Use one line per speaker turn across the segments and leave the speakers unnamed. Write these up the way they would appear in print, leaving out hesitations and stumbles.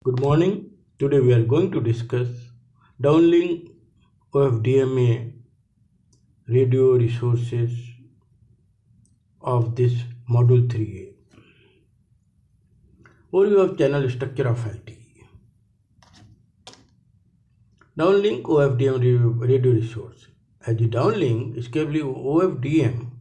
Good morning. Today we are going to discuss downlink OFDMA radio resources of this module 3A. Overview of channel structure of LTE. Downlink OFDM radio resource. As the downlink is clearly OFDM,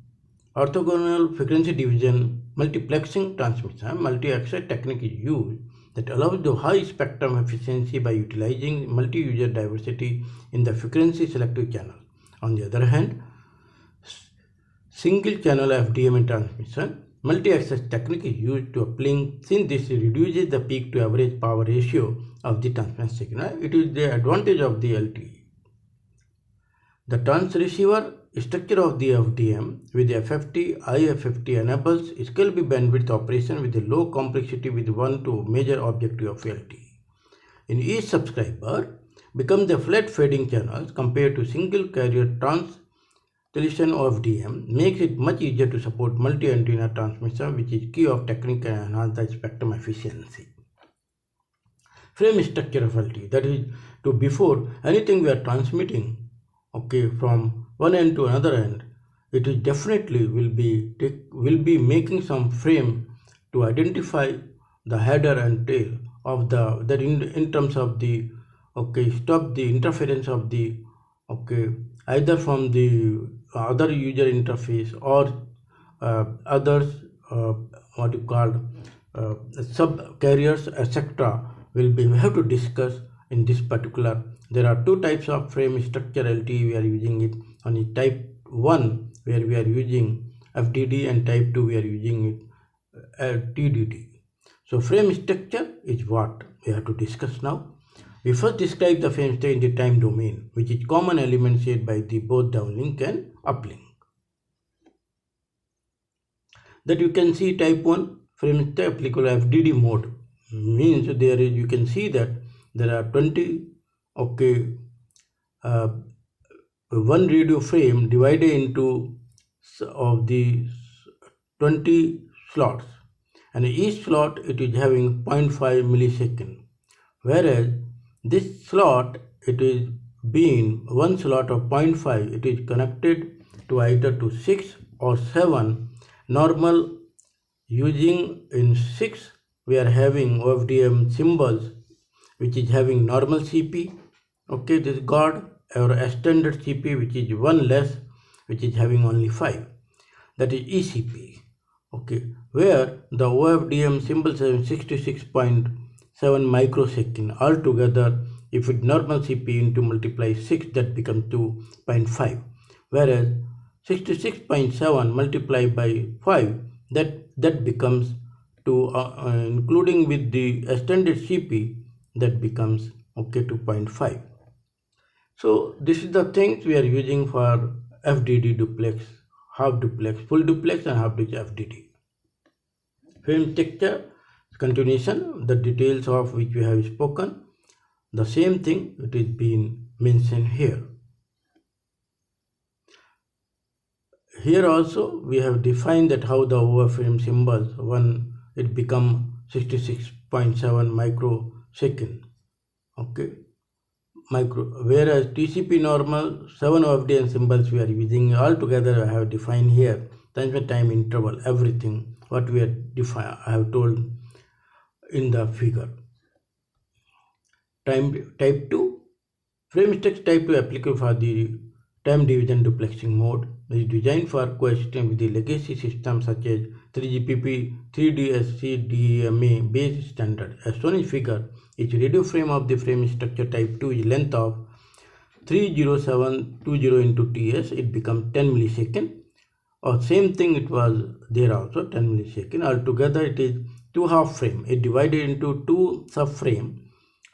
orthogonal frequency division multiplexing transmission multi-access technique is used that allows the high spectrum efficiency by utilizing multi-user diversity in the frequency selective channel. On the other hand, single channel FDM transmission multi-access technique is used to uplink since this reduces the peak to average power ratio of the transmission signal. It is the advantage of the LTE. The transceiver structure of the FDM with FFT, IFFT enables scalable bandwidth operation with a low complexity with one to major objective of LTE. In each subscriber becomes a flat fading channels compared to single carrier translation of FDM makes it much easier to support multi-antenna transmission, which is key of technique and enhance the spectrum efficiency. Frame structure of LTE, that is to before anything we are transmitting from one end to another end, it is definitely will be making some frame to identify the header and tail of that in terms of the stop the interference of the either from the other user interface or others what you call sub carriers etc. We have to discuss in this particular. There are two types of frame structure LTE. We are using it on the type 1 where we are using FDD and type 2 we are using it TDD. So frame structure is what we have to discuss now. We first describe the frame structure in the time domain, which is common element shared by the both downlink and uplink. That you can see type 1 frame structure applicable FDD mode means there is you can see that there are 20 one radio frame divided into of the 20 slots, and each slot it is having 0.5 millisecond, whereas this slot it is being one slot of 0.5, it is connected to either to 6 or 7 normal. Using in 6 we are having OFDM symbols which is having normal CP, this guard, or extended CP which is one less, which is having only 5, that is ECP, where the OFDM symbols have 66.7 microsecond. Altogether, if it normal CP into multiply 6, that becomes 2.5, whereas 66.7 multiplied by 5, that becomes to including with the extended CP, that becomes 2.5. So this is the things we are using for FDD duplex, half duplex, full duplex and half duplex FDD. Frame structure continuation, the details of which we have spoken, the same thing it is being mentioned here. Here also we have defined that how the overframe symbols when it become 66.7 microsecond, whereas TCP normal 7 OFDM symbols we are using. Altogether I have defined here transmission time interval, everything what we have defined I have told in the figure. Type 2 frame structure type 2 applicable for the time division duplexing mode is designed for coexistence with the legacy systems such as 3GPP, 3DSC, DMA based standard. As shown in figure, each radio frame of the frame structure type 2 is length of 30720 into TS. It becomes 10 millisecond. Or same thing it was there also 10 millisecond. Altogether it is 2 half frame. It divided into 2 subframe.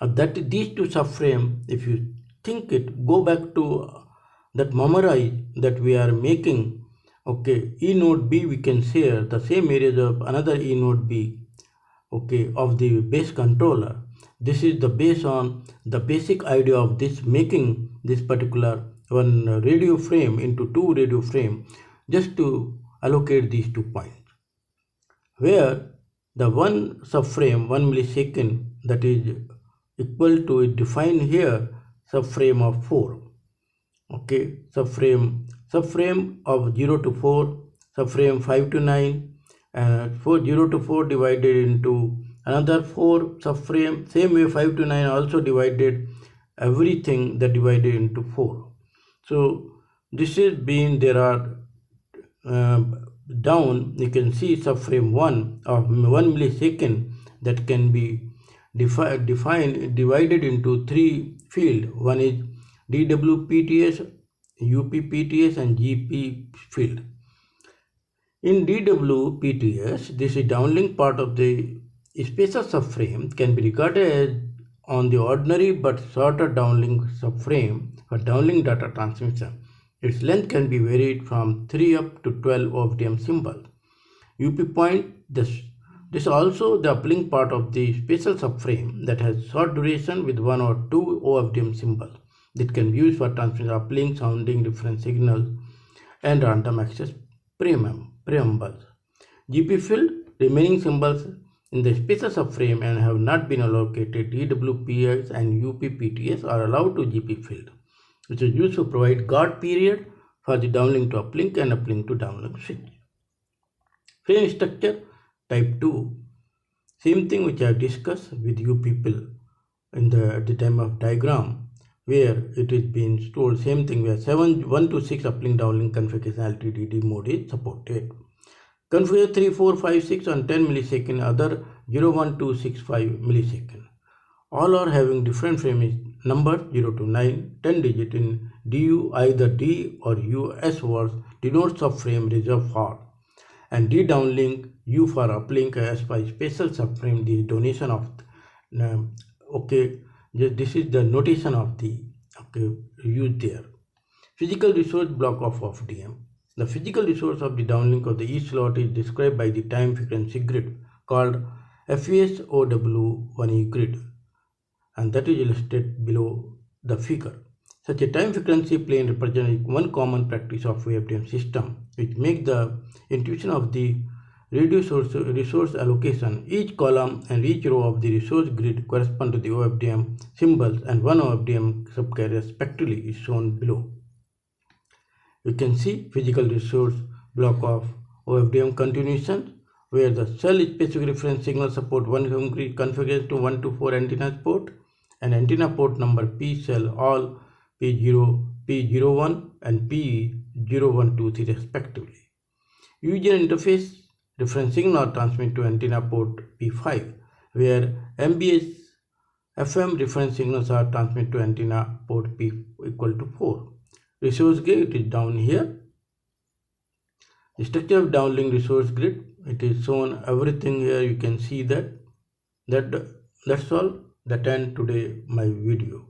That these 2 subframe, if you think it, go back to that memorize that we are making, E node B we can share the same areas of another E node B, of the base controller. This is the base on the basic idea of this making this particular one radio frame into 2 radio frame just to allocate these 2 points, where the one subframe 1 millisecond that is equal to defined here subframe of 4. Okay, subframe of 0 to 4, subframe 5 to 9, and 0 to 4 divided into another 4 subframe. Same way 5 to 9 also divided everything that divided into 4. So this is being there are down, you can see subframe 1 of 1 millisecond that can be divided into 3 field. One is DWPTS, UPPTS and GP field. In DWPTS, this is downlink part of the spacer subframe can be regarded as on the ordinary but shorter downlink subframe for downlink data transmission. Its length can be varied from 3 up to 12 OFDM symbols. UP point, this also the uplink part of the spatial subframe that has short duration with 1 or 2 OFDM symbols that can be used for transmission uplink, sounding different signals, and random access preambles. GP field, remaining symbols in the spatial subframe and have not been allocated DWPS and UPPTS are allowed to GP field, which is used to provide guard period for the downlink to uplink and uplink to downlink switch. Frame structure type 2, same thing which I have discussed with you people at the time of diagram, where it is being stored, same thing where 1 to 6 uplink downlink configuration LTDD mode is supported. Configure 3, 4, 5, 6 on 10 millisecond, other 0, 1, 2, 6, 5 millisecond. All are having different frame number 0 to 9, 10 digit in DU, either D or US words denotes subframe reserved for, and D downlink, U for uplink as by spatial subframe, the donation of this is the notation of the used there. Physical resource block of OFDM. The physical resource of the downlink of the each slot is described by the time frequency grid called FESOW1E grid, and that is illustrated below the figure. Such a time frequency plane represents one common practice of OFDM system, which makes the intuition of the resource allocation. Each column and each row of the resource grid correspond to the OFDM symbols, and one OFDM subcarrier respectively is shown below. You can see physical resource block of OFDM continuation, where the cell specific reference signal support one configuration to 1 to 4 antenna port, and antenna port number P cell all P0, P01 and P0123 respectively. User interface reference signal transmit to antenna port P5, where MBS FM reference signals are transmitted to antenna port P equal to 4. Resource grid is down here. The structure of downlink resource grid, it is shown everything here. You can see that's all. That end today my video.